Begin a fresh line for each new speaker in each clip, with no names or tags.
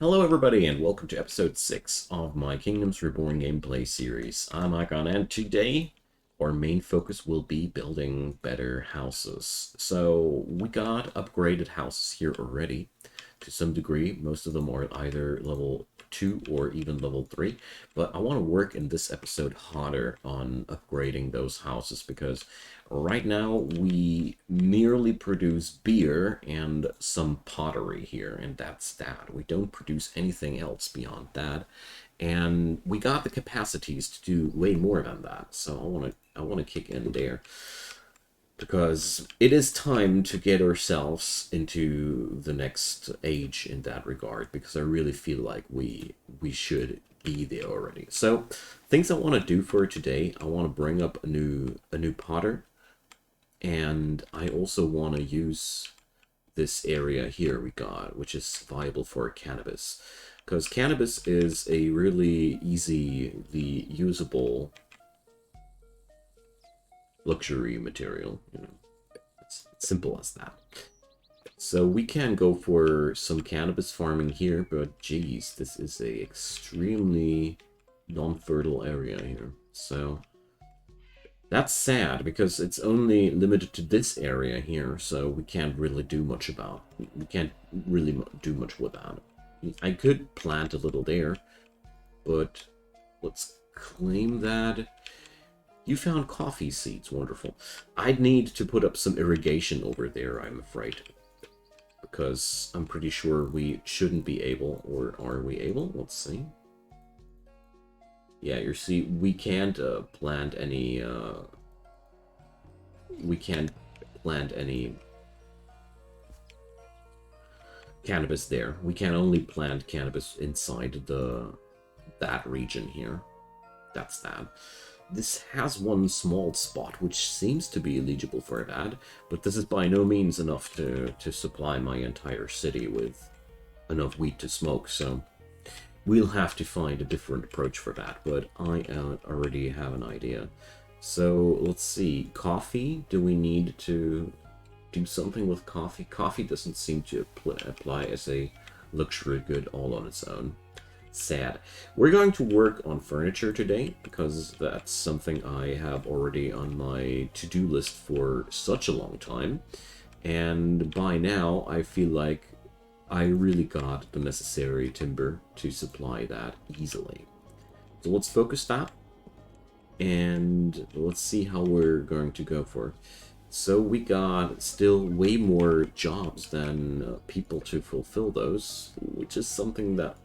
Hello everybody and welcome to episode 6 of my Kingdoms Reborn gameplay series. I'm Akon and today our main focus will be building better houses. So we got upgraded houses here already to some degree. Most of them are either level 2 or even level 3. But I want to work in this episode harder on upgrading those houses because right now we merely produce beer and some pottery here, and that's that. We don't produce anything else beyond that. And we got the capacities to do way more than that. So I want to kick in there because it is time to get ourselves into the next age in that regard, because I really feel like we should be there already. So things I want to do for today, I want to bring up a new potter, and I also want to use this area here we got, which is viable for cannabis, because cannabis is a really easily usable luxury material, it's simple as that. So we can go for some cannabis farming here, but geez, this is a extremely non-fertile area here. So that's sad because it's only limited to this area here, so we can't really do much about. We can't really do much with that. I could plant a little there, but let's claim that. You found coffee seeds, wonderful. I'd need to put up some irrigation over there, I'm afraid, because I'm pretty sure we shouldn't be able, or are we able? Let's see. Yeah, you see, we can't plant any. We can't plant any cannabis there. We can only plant cannabis inside that region here. That's that. This has one small spot which seems to be eligible for that, but this is by no means enough to supply my entire city with enough weed to smoke, so we'll have to find a different approach for that, but I already have an idea. So let's see, coffee, do we need to do something with coffee? Coffee doesn't seem to apply as a luxury good all on its own. Sad. We're going to work on furniture today because that's something I have already on my to-do list for such a long time, and by now I feel like I really got the necessary timber to supply that easily. So let's focus that, and let's see how we're going to go for. So we got still way more jobs than people to fulfill those, which is something that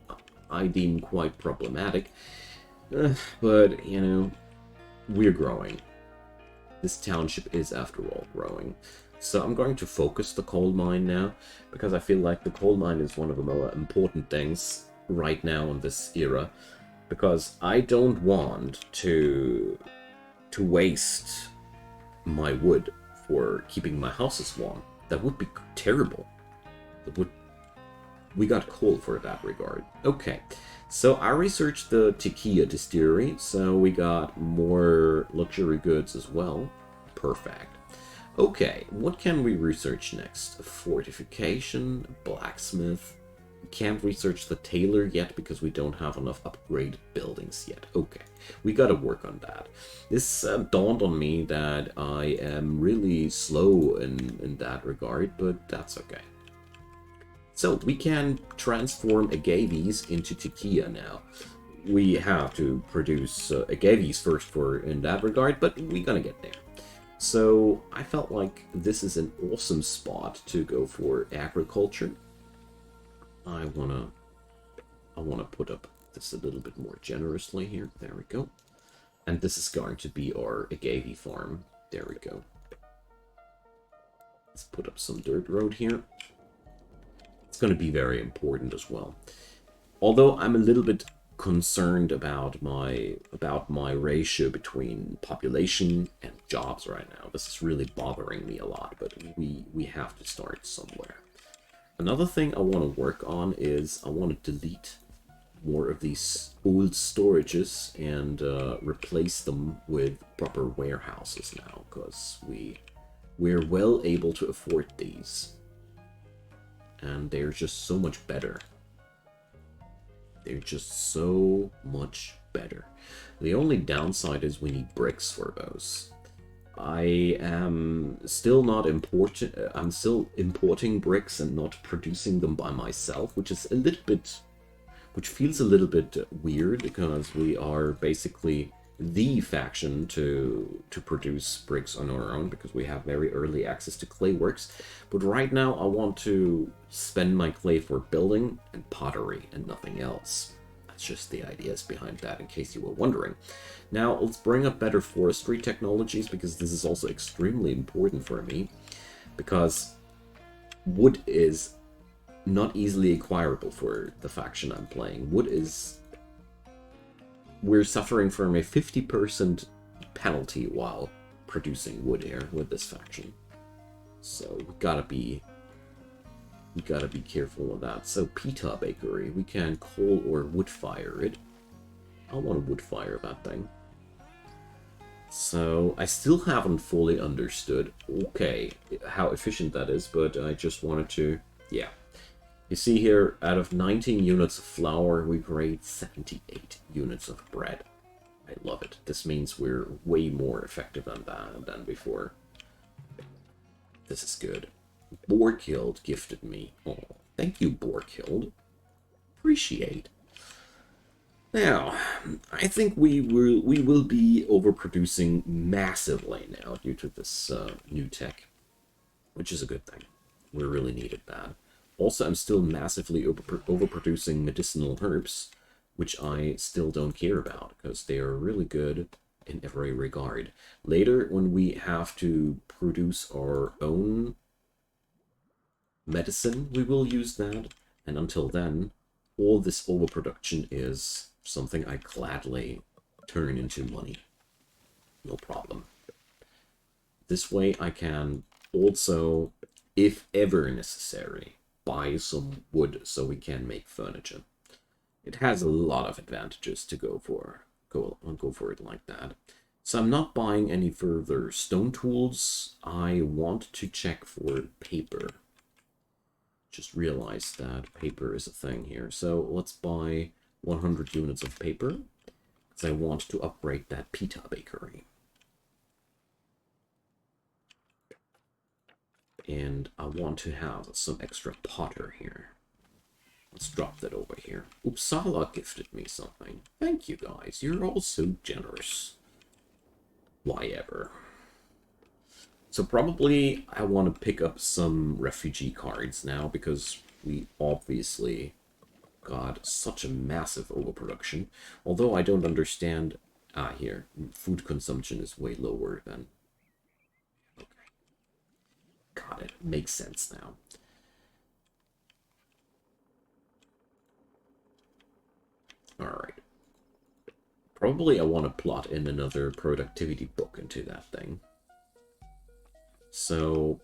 I deem quite problematic. But, we're growing. This township is, after all, growing. So I'm going to focus the coal mine now, because I feel like the coal mine is one of the more important things right now in this era, because I don't want to waste my wood for keeping my houses warm. That would be terrible. We got coal for that regard. Okay, so I researched the Tequila Distillery, so we got more luxury goods as well. Perfect. Okay, what can we research next? Fortification, blacksmith. We can't research the tailor yet because we don't have enough upgraded buildings yet. Okay, we gotta work on that. This dawned on me that I am really slow in that regard, but that's okay. So we can transform agaves into tequila now. We have to produce agaves first in that regard, but we're gonna get there. So I felt like this is an awesome spot to go for agriculture. I wanna put up this a little bit more generously here. There we go. And this is going to be our Agave Farm. There we go. Let's put up some dirt road here. It's going to be very important as well. Although I'm a little bit concerned about my ratio between population and jobs right now. This is really bothering me a lot, but we have to start somewhere. Another thing I want to work on is I want to delete more of these old storages and replace them with proper warehouses now, because we're well able to afford these. And they're just so much better. They're just so much better. The only downside is we need bricks for those. I am still not important. I'm still importing bricks and not producing them by myself, which is a little bit, which feels a little bit weird because we are basically the faction to produce bricks on our own because we have very early access to clay works. But right now I want to spend my clay for building and pottery and nothing else. That's just the ideas behind that, in case you were wondering. Now let's bring up better forestry technologies, because this is also extremely important for me, because wood is not easily acquirable for the faction I'm playing. Wood is... We're suffering from a 50% penalty while producing wood here with this faction. So we gotta be careful of that. So Pita Bakery, we can coal or wood fire it. I want to wood fire that thing. So I still haven't fully understood, okay, how efficient that is, but I just wanted to, yeah. You see here, out of 19 units of flour, we create 78 units of bread. I love it. This means we're way more effective than before. This is good. Borkild gifted me. Oh, thank you, Borkild. Appreciate. Now, I think we will be overproducing massively now due to this new tech, which is a good thing. We really needed that. Also, I'm still massively overproducing medicinal herbs, which I still don't care about, because they are really good in every regard. Later, when we have to produce our own medicine, we will use that, and until then, all this overproduction is something I gladly turn into money. No problem. This way I can also, if ever necessary, buy some wood so we can make furniture. It has a lot of advantages to go for it like that. So I'm not buying any further stone tools. I want to check for paper. Just realized that paper is a thing here. So let's buy 100 units of paper, because I want to upgrade that Pita Bakery. And I want to have some extra potter here. Let's drop that over here. Uppsala gifted me something. Thank you guys, you're all so generous. Why ever. So probably I want to pick up some refugee cards now, because we obviously got such a massive overproduction. Although I don't understand... Ah, here. Food consumption is way lower than... Okay. Got it. Makes sense now. Alright. Probably I want to plot in another productivity book into that thing. So...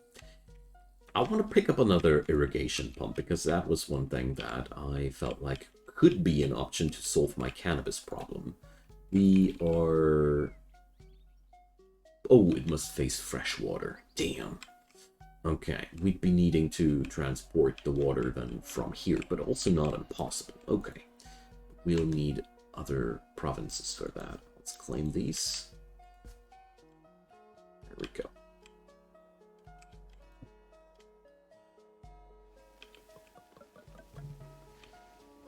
I want to pick up another irrigation pump, because that was one thing that I felt like could be an option to solve my cannabis problem. We are... Oh, it must face fresh water. Damn. Okay, we'd be needing to transport the water then from here, but also not impossible. Okay. We'll need other provinces for that. Let's claim these. There we go.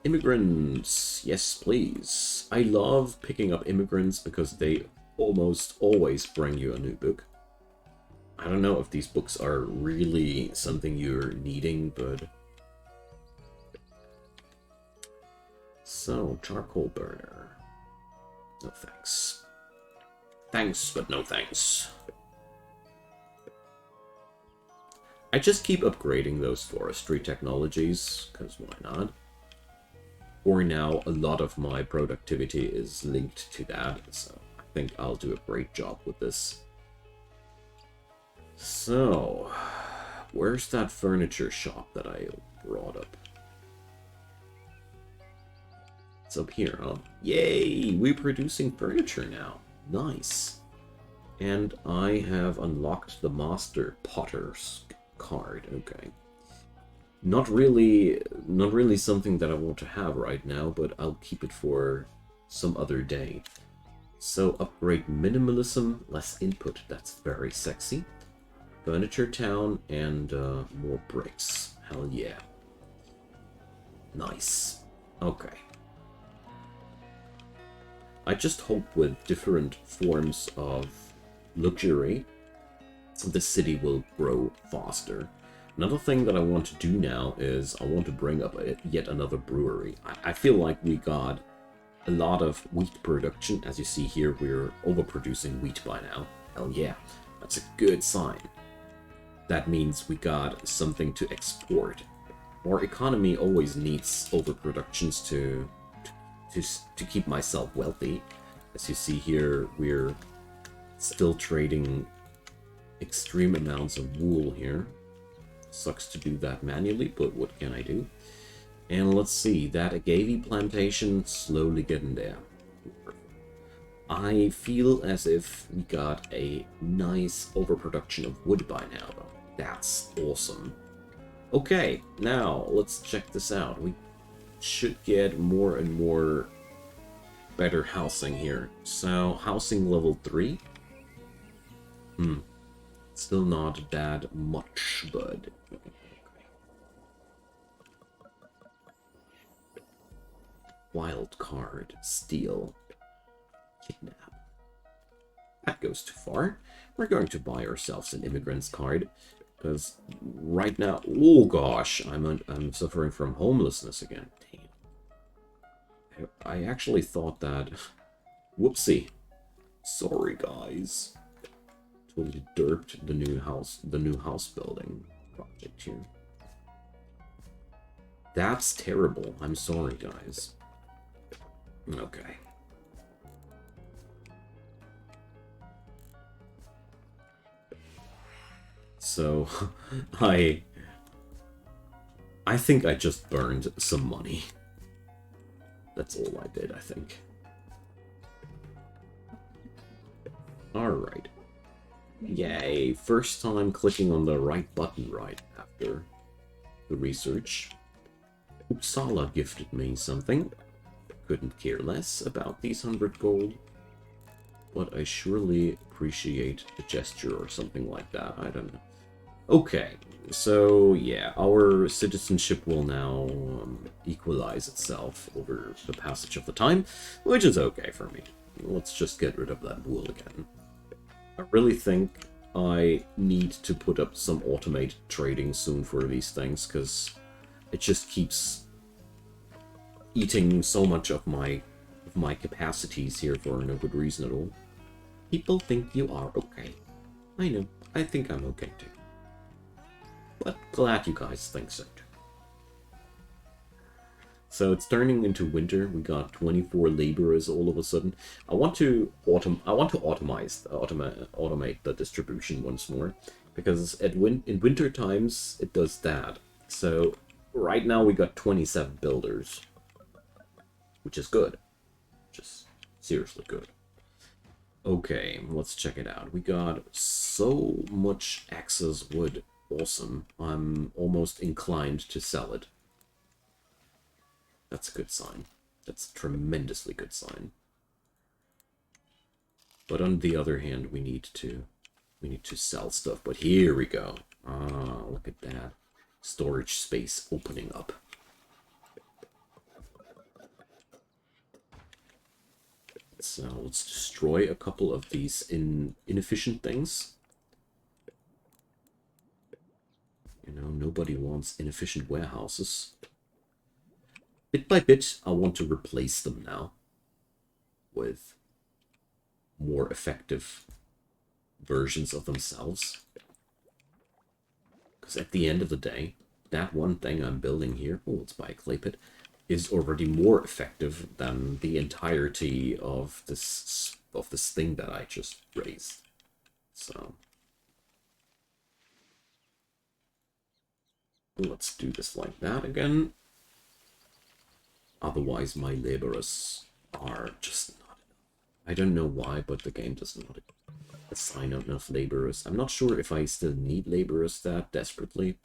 Immigrants, yes please. I love picking up immigrants because they almost always bring you a new book. I don't know if these books are really something you're needing, but... So, charcoal burner. No thanks. Thanks, but no thanks. I just keep upgrading those forestry technologies, because why not? Or now a lot of my productivity is linked to that, so I think I'll do a great job with this. So, where's that furniture shop that I brought up? It's up here, huh? Yay! We're producing furniture now. Nice. And I have unlocked the Master Potter's card. Okay. not really something that I want to have right now, but I'll keep it for some other day. So upgrade minimalism, less input, that's very sexy. Furniture town and more bricks. Hell yeah. Nice. Okay. I just hope with different forms of luxury, the city will grow faster. Another thing that I want to do now is I want to bring up yet another brewery. I feel like we got a lot of wheat production. As you see here, we're overproducing wheat by now. Hell yeah, that's a good sign. That means we got something to export. Our economy always needs overproductions to keep myself wealthy. As you see here, we're still trading extreme amounts of wool here. Sucks to do that manually, but what can I do? And let's see, that agave plantation slowly getting there. I feel as if we got a nice overproduction of wood by now, though. That's awesome. Okay, now let's check this out. We should get more and more better housing here. So, housing level 3. Still not that much, but... Wild card, steal, kidnap. That goes too far. We're going to buy ourselves an immigrant's card, because right now, oh gosh, I'm suffering from homelessness again. Damn. I actually thought that. Whoopsie. Sorry, guys. Totally derped the new house building project here. That's terrible. I'm sorry, guys. Okay. So, I think I just burned some money. That's all I did, I think. Alright. Yay, first time clicking on the right button right after the research. Uppsala gifted me something. Couldn't care less about these 100 gold. But I surely appreciate the gesture or something like that, I don't know. Okay, so yeah, our citizenship will now equalize itself over the passage of the time, which is okay for me. Let's just get rid of that wool again. I really think I need to put up some automated trading soon for these things, because it just keeps eating so much of my capacities here for no good reason at all. People think you are okay. I know, I think I'm okay too. But glad you guys think so too. So it's turning into winter. We got 24 laborers all of a sudden. I want to automate the distribution once more, because in winter times it does that. So right now we got 27 builders, which is good. Just seriously good. Okay, let's check it out. We got so much excess wood. Awesome. I'm almost inclined to sell it. That's a good sign. That's a tremendously good sign. But on the other hand, we need to sell stuff. But here we go. Ah, look at that. Storage space opening up. So let's destroy a couple of these inefficient things. You know, nobody wants inefficient warehouses. Bit by bit, I want to replace them now with more effective versions of themselves. Because at the end of the day, that one thing I'm building here, oh, it's by a clay pit, is already more effective than the entirety of this thing that I just raised. So let's do this like that again. Otherwise, my laborers are just not enough. I don't know why, but the game does not assign enough laborers. I'm not sure if I still need laborers that desperately.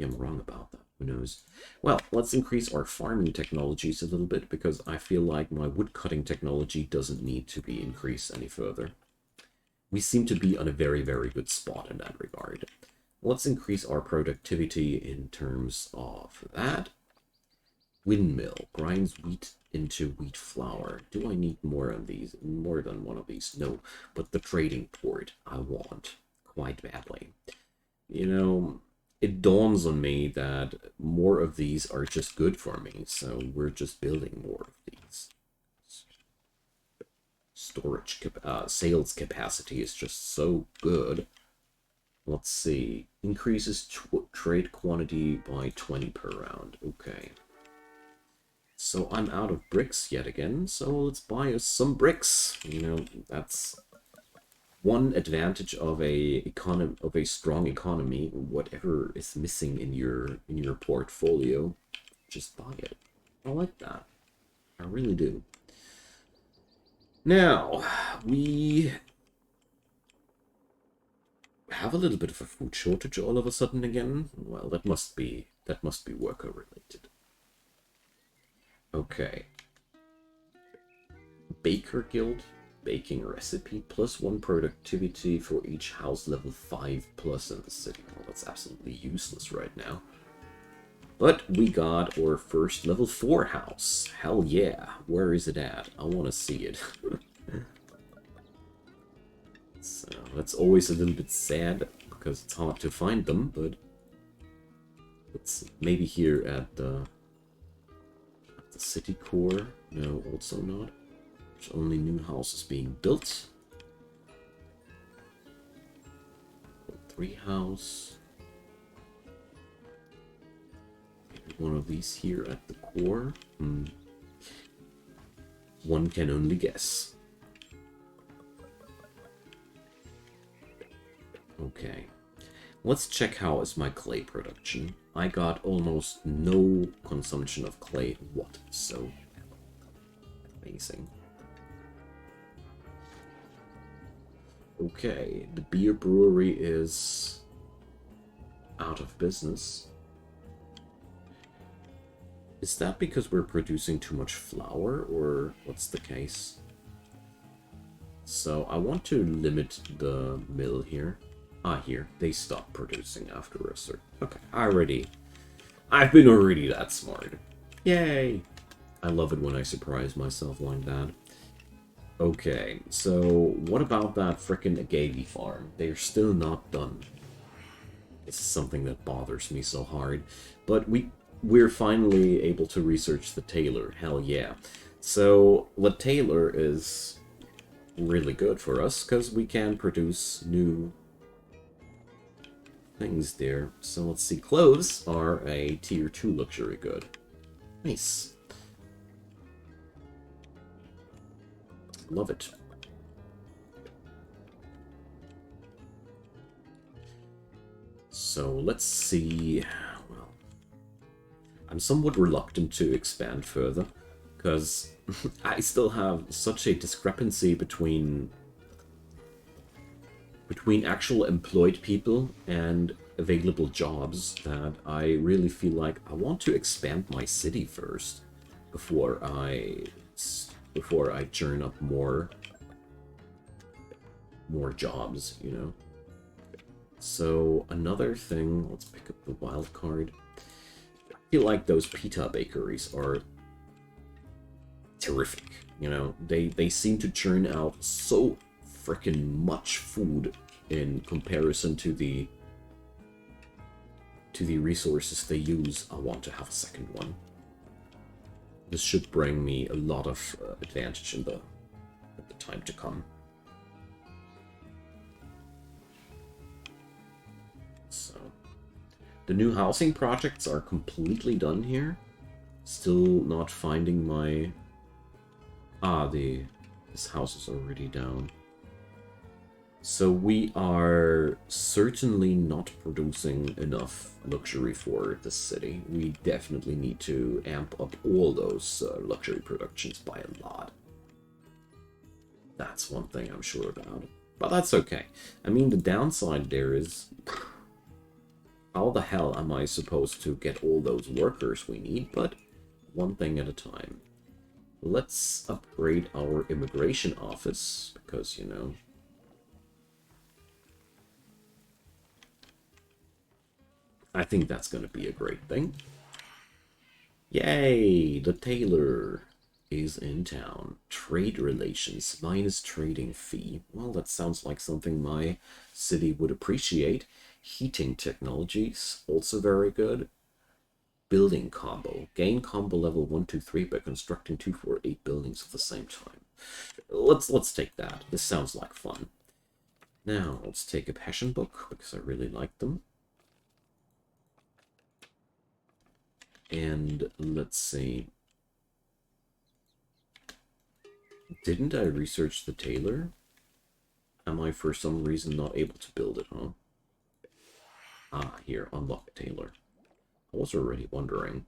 I'm wrong about that. Who knows? Well, let's increase our farming technologies a little bit, because I feel like my woodcutting technology doesn't need to be increased any further. We seem to be on a very, very good spot in that regard. Let's increase our productivity in terms of that. Windmill grinds wheat into wheat flour. Do I need more of these? More than one of these? No, but the trading port I want quite badly. You know, it dawns on me that more of these are just good for me, so we're just building more of these. Sales capacity is just so good. Let's see. Increases trade quantity by 20 per round. Okay. So I'm out of bricks yet again, so let's buy us some bricks. You know, that's one advantage of a strong economy. Whatever is missing in your portfolio, just buy it. I like that. I really do. Now, we have a little bit of a food shortage all of a sudden again. Well, that must be worker related. Okay. Baker Guild, baking recipe, +1 productivity for each house level 5+ in the city. Well, that's absolutely useless right now. But we got our first level 4 house. Hell yeah. Where is it at? I want to see it. So that's always a little bit sad, because it's hard to find them, but it's maybe here at the city core. No, also not. There's only new houses being built. 3 house. Maybe one of these here at the core. One can only guess. Okay. Let's check how is my clay production. I got almost no consumption of clay whatsoever. Amazing. Okay, the beer brewery is out of business. Is that because we're producing too much flour, or what's the case? So I want to limit the mill here. Ah, here. They stopped producing after a certain... Okay, I've been already that smart. Yay! I love it when I surprise myself like that. Okay, so what about that frickin' Agave Farm? They're still not done. This is something that bothers me so hard. But we're finally able to research the tailor. Hell yeah. So the tailor is really good for us, because we can produce new things there. So let's see. Clothes are a tier 2 luxury good. Nice. Love it. So let's see. Well, I'm somewhat reluctant to expand further, because I still have such a discrepancy between actual employed people and available jobs that I really feel like I want to expand my city first before I churn up more jobs, you know. So another thing, let's pick up the wild card. I feel like those pita bakeries are terrific, you know. They seem to churn out so freaking much food in comparison to the resources they use. I want to have a second one. This should bring me a lot of advantage in the time to come. So the new housing projects are completely done here. Still not finding my... this house is already down. So we are certainly not producing enough luxury for the city. We definitely need to amp up all those luxury productions by a lot. That's one thing I'm sure about. But that's okay. I mean, the downside there is... How the hell am I supposed to get all those workers we need? But one thing at a time. Let's upgrade our immigration office, because, you know... I think that's going to be a great thing. Yay! The tailor is in town. Trade relations minus trading fee. Well, that sounds like something my city would appreciate. Heating technologies, also very good. Building combo. Gain combo level 1, 2, 3 by constructing 2, 4, 8 buildings at the same time. Let's take that. This sounds like fun. Now, let's take a passion book, because I really like them. And let's see. Didn't I research the tailor? Am I for some reason not able to build it, huh? Ah, here, unlock tailor. I was already wondering.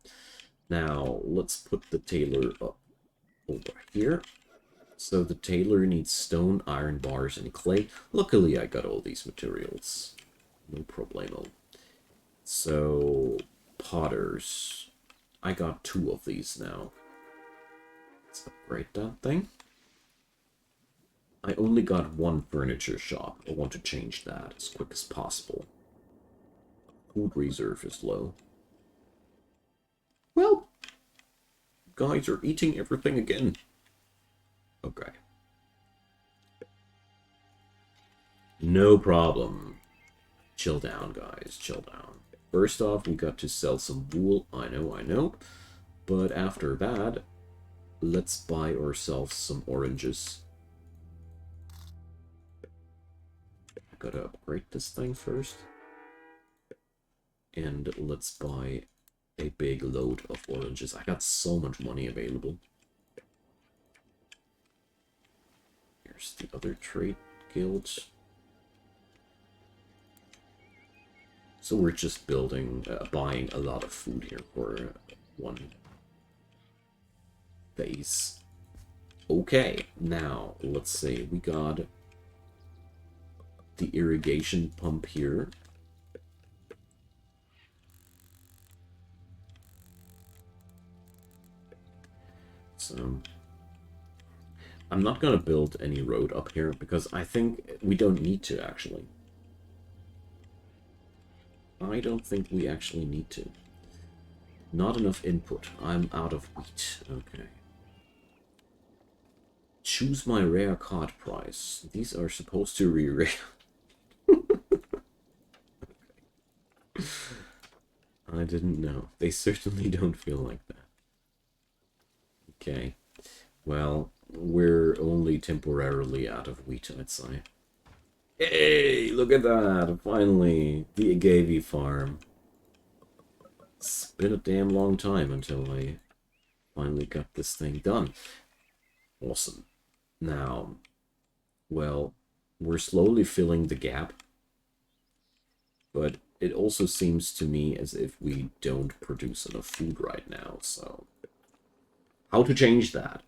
Now, let's put the tailor up over here. So the tailor needs stone, iron bars, and clay. Luckily, I got all these materials. No problemo. So, potters. I got 2 of these now. Let's upgrade that thing. I only got 1 furniture shop. I want to change that as quick as possible. Food reserve is low. Well, guys are eating everything again. Okay. No problem. Chill down, guys. Chill down. First off, we got to sell some wool. I know. But after that, let's buy ourselves some oranges. I gotta upgrade this thing first. And let's buy a big load of oranges. I got so much money available. Here's the other trade guilds. So we're just buying a lot of food here for one phase. Okay, now let's see. We got the irrigation pump here. So I'm not gonna build any road up here because I think we don't need to actually. I don't think we actually need to. Not enough input. I'm out of wheat. Okay. Choose my rare card price. These are supposed to re-rare. I didn't know. They certainly don't feel like that. Okay. Well, we're only temporarily out of wheat, I'd say. Hey, look at that! Finally, the Agave Farm. It's been a damn long time until I finally got this thing done. Awesome. Now, well, we're slowly filling the gap. But it also seems to me as if we don't produce enough food right now, so... How to change that?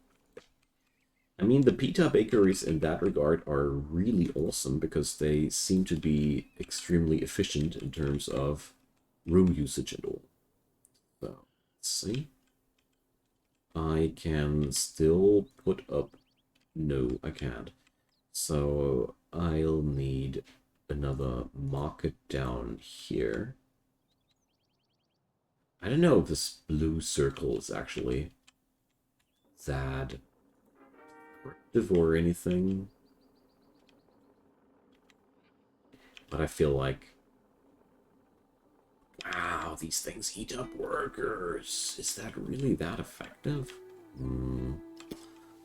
I mean, the pita bakeries in that regard are really awesome because they seem to be extremely efficient in terms of room usage and all. So, let's see. I can still put up... No, I can't. So, I'll need another market down here. I don't know if this blue circle is actually that effective or anything. But I feel like... Wow, these things heat up workers. Is that really that effective?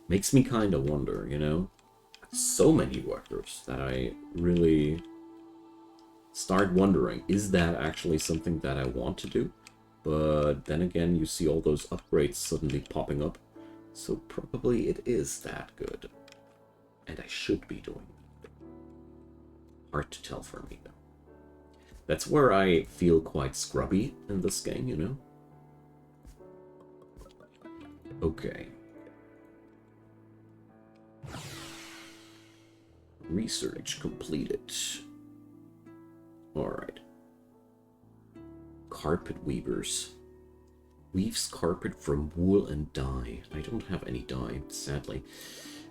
Makes me kind of wonder, you know? So many workers that I really start wondering, is that actually something that I want to do? But then again, you see all those upgrades suddenly popping up. So probably it is that good. And I should be doing it. Hard to tell for me, though. That's where I feel quite scrubby in this game, you know? Okay. Research completed. Alright. carpet weavers. Weaves carpet from wool and dye. I don't have any dye, sadly.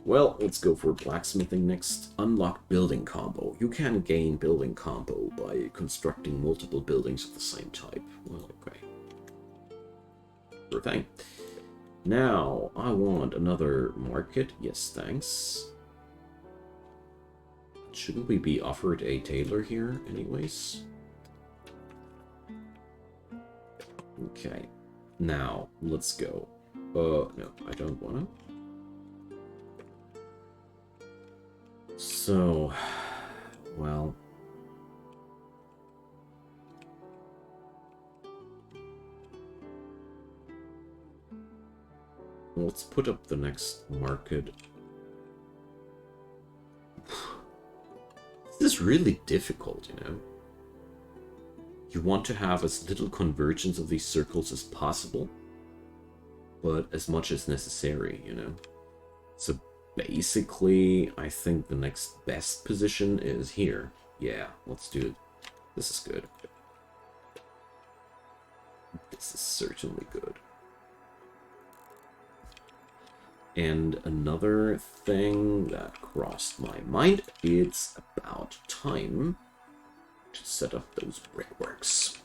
Well, let's go for blacksmithing next. Unlock building combo. You can gain building combo by constructing multiple buildings of the same type. Well, okay. Sure thing. Now, I want another market. Yes, thanks. Shouldn't we be offered a tailor here, anyways? Okay. Now, let's go. No, I don't wanna. So, well... let's put up the next market. This is really difficult, you know? You want to have as little convergence of these circles as possible, but as much as necessary, you know? So basically, I think the next best position is here. Yeah, let's do it. This is good. This is certainly good. And another thing that crossed my mind, it's about time to set up those brickworks.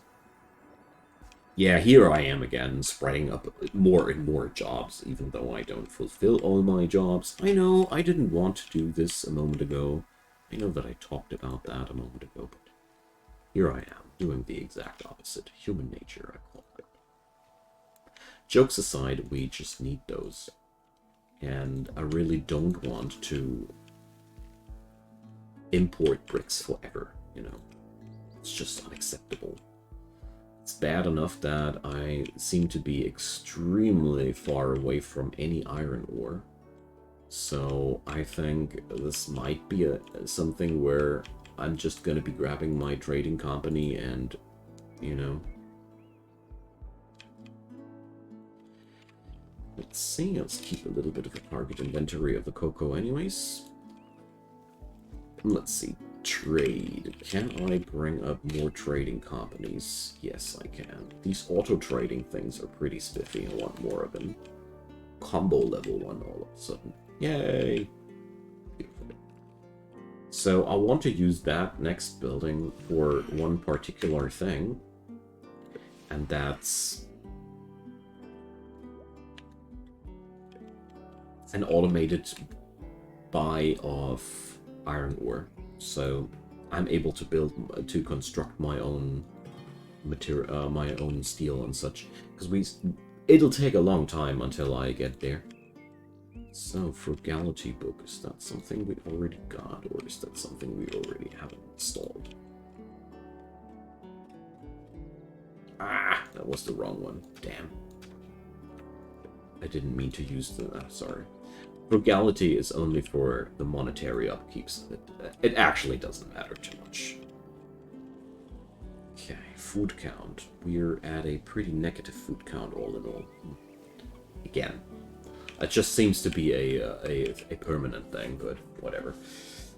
Yeah, here I am again, spreading up more and more jobs, even though I don't fulfill all my jobs. I know I didn't want to do this a moment ago. I know that I talked about that a moment ago, but here I am, doing the exact opposite. Human nature, I call it. Jokes aside, we just need those. And I really don't want to import bricks forever, you know. It's just unacceptable. It's bad enough that I seem to be extremely far away from any iron ore. So I think this might be something where I'm just going to be grabbing my trading company and, you know... let's see, let's keep a little bit of a target inventory of the cocoa anyways. Let's see, trade. Can I bring up more trading companies? Yes, I can. These auto-trading things are pretty spiffy. I want more of them. Combo level 1 all of a sudden. Yay! Beautiful. So I want to use that next building for one particular thing. And that's... an automated buy of iron ore, so I'm able to construct my own material, my own steel and such. Because it'll take a long time until I get there. So frugality book, is that something we already got, or is that something we already haven't installed? Ah, that was the wrong one. Damn. I didn't mean to use the. Sorry. Frugality is only for the monetary upkeeps. It actually doesn't matter too much. Okay, food count. We're at a pretty negative food count all in all. Again, it just seems to be a permanent thing, but whatever.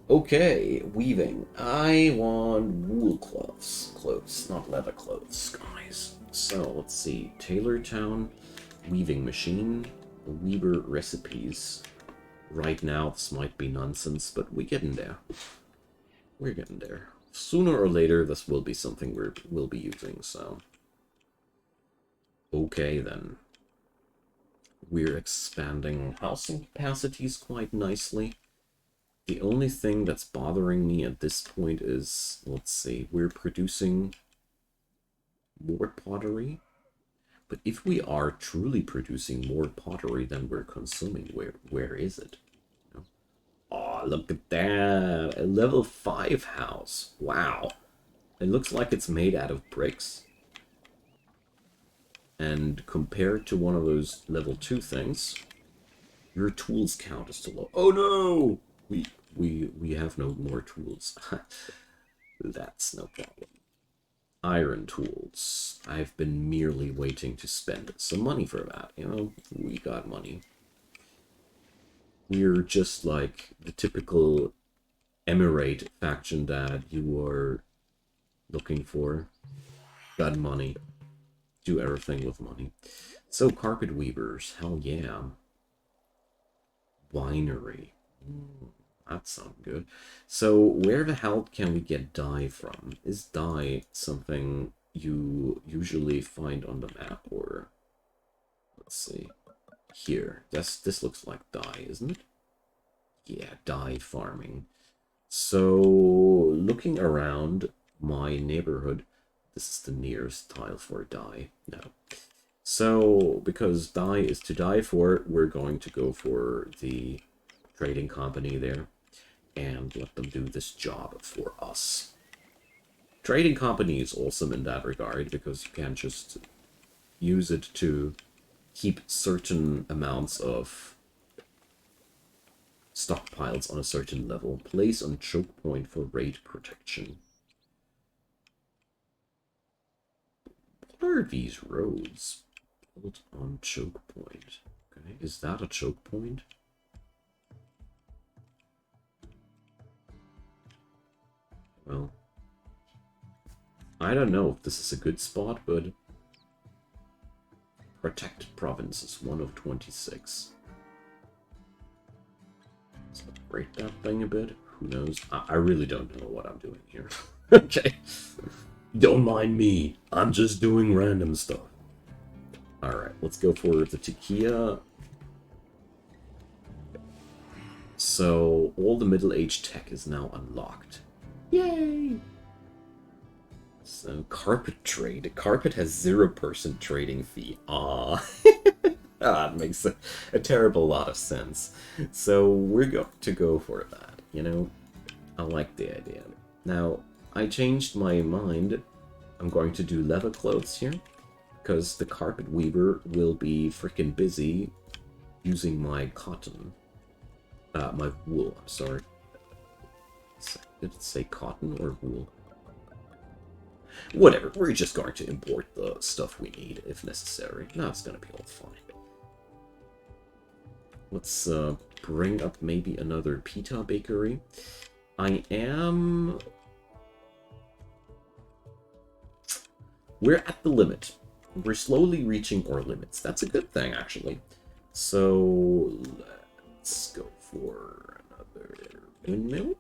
Okay, weaving. I want wool cloths. Clothes, not leather clothes, guys. So, let's see. Tailor Town, weaving machine, weaver recipes. Right now, this might be nonsense, but we're getting there. We're getting there. Sooner or later, this will be something we'll be using, so... okay, then. We're expanding housing capacities quite nicely. The only thing that's bothering me at this point is, let's see, we're producing more pottery. But if we are truly producing more pottery than we're consuming, where is it? You know? Oh, look at that! A level 5 house. Wow. It looks like it's made out of bricks. And compared to one of those level 2 things, your tools count is too low. Oh no! We have no more tools. That's no problem. Iron tools. I've been merely waiting to spend some money for that. You know, we got money. We're just like the typical Emirate faction that you were looking for. Got money. do everything with money. So, carpet weavers, hell yeah. Winery. That sounds good. So, where the hell can we get dye from? Is dye something you usually find on the map, or let's see. Here. This looks like dye, isn't it? Yeah, dye farming. So, looking around my neighborhood, this is the nearest tile for dye. No. So, because dye is to die for, we're going to go for the trading company there and let them do this job for us. Trading company is awesome in that regard because you can just use it to keep certain amounts of stockpiles on a certain level. Place on choke point for raid protection. What are these roads? Built on choke point. Okay, is that a choke point? Well, I don't know if this is a good spot, but protected province is 1 of 26. Let's upgrade that thing a bit. Who knows? I really don't know what I'm doing here. Okay. Don't mind me. I'm just doing random stuff. Alright, let's go for the tequila. So, all the middle-aged tech is now unlocked. Yay! So, carpet trade. Carpet has 0% trading fee. Ah, it makes a terrible lot of sense. So, we're going to go for that, you know? I like the idea. Now, I changed my mind. I'm going to do leather clothes here, because the carpet weaver will be freaking busy using my cotton. My wool, I'm sorry. Did it say cotton or wool? Whatever, we're just going to import the stuff we need if necessary. That's gonna be all fine. Let's bring up maybe another pita bakery. We're at the limit. We're slowly reaching our limits. That's a good thing, actually. So, let's go for another windmill.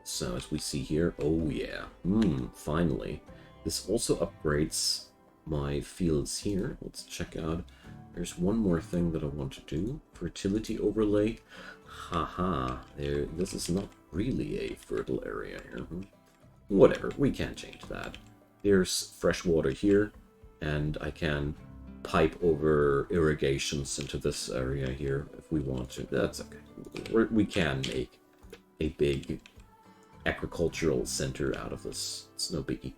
So, as we see here, oh yeah, finally. This also upgrades my fields here. Let's check out. There's one more thing that I want to do. Fertility overlay. Haha, this is not really a fertile area here. Whatever, we can change that. There's fresh water here, and I can pipe over irrigations into this area here if we want to. That's okay. We can make a big agricultural center out of this. It's no biggie.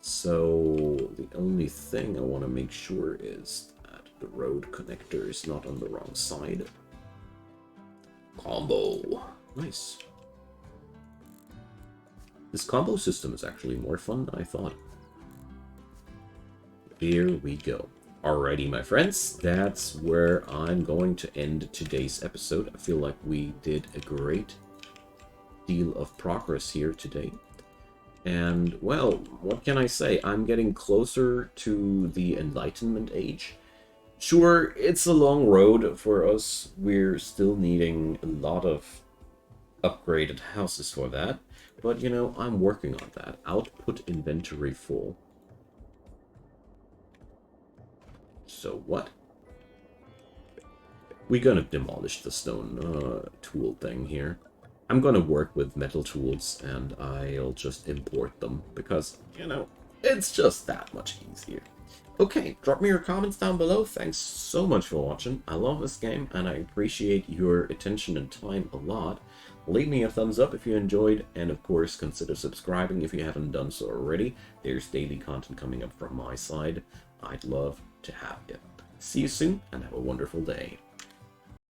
So the only thing I want to make sure is that the road connector is not on the wrong side. Combo. Nice. This combo system is actually more fun than I thought. Here we go. Alrighty, my friends, that's where I'm going to end today's episode. I feel like we did a great deal of progress here today. And, well, what can I say? I'm getting closer to the Enlightenment Age. Sure, it's a long road for us. We're still needing a lot of upgraded houses for that. But, you know, I'm working on that. Output inventory full. So what? We're gonna demolish the stone tool thing here. I'm gonna work with metal tools and I'll just import them because, you know, it's just that much easier. Okay, drop me your comments down below. Thanks so much for watching. I love this game and I appreciate your attention and time a lot. Leave me a thumbs up if you enjoyed, and of course consider subscribing if you haven't done so already. There's daily content coming up from my side. I'd love to have you. See you soon and have a wonderful day.